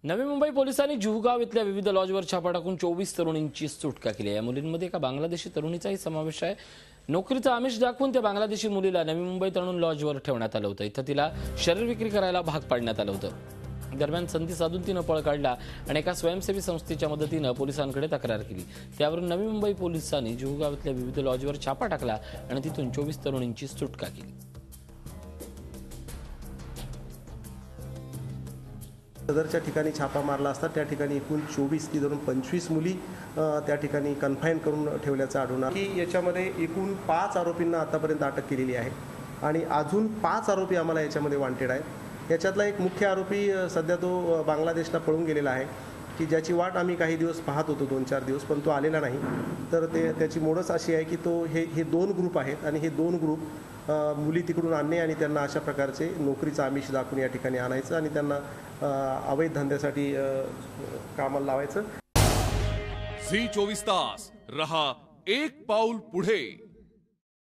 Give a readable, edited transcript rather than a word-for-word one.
नवी मुंबई पोलिसांनी जुहूगाव इथल्या विविध लॉजवर छापा टाकून 24 तरुणींची सुटका केली आहे। या मुलींमध्ये एका बांगलादेशी तरुणीचाही समावेश आहे। नोकरीचा आमिष दाखवून त्या बांगलादेशी मुलीला नवी मुंबई तरुण लॉजवर ठेवण्यात आलं होतं। इथं तिला शरीर विक्री करायला भाग पाडण्यात आलं होतं। दरम्यान संधी साधून तिनं पळ काढला आणि एका स्वयंसेवी संस्थेच्या मदतीनं पोलिसांकडे तक्रार केली। त्यावरून नवी मुंबई पोलिसांनी जुहूगाव इथल्या विविध लॉजवर छापा टाकला आणि तिथून 24 तरुणींची सुटका केली। सदरच्या ठिकाणी छापा मारला असता त्या ठिकाणी एकूण 24 ती धरून 25 मुली त्या ठिकाणी कन्फाईन करून ठेवल्याचं आढळून आलं की याच्यामध्ये एकूण 5 आरोपींना आतापर्यंत अटक केलेली आहे आणि अजून 5 आरोपी आम्हाला याच्यामध्ये वांटेड आहेत। याच्यातला एक मुख्य आरोपी सध्या तो बांगलादेशला पळून गेलेला आहे की ज्याची वाट आम्ही काही दिवस पाहत होतो 2-4 दिवस, पण तो आलेला नाही। तर त्याची मोडच अशी आहे की तो हे 2 ग्रुप आहेत आणि हे 2 ग्रुप मुली तिकडून आणणे आणि त्यांना अशा प्रकारचे नोकरीचा आमिष दाखवून या ठिकाणी आणायचं आणि त्यांना अवैध धंद्यासाठी कामाला लावायचं। झी 24 तास रहा एक पाऊल पुढे।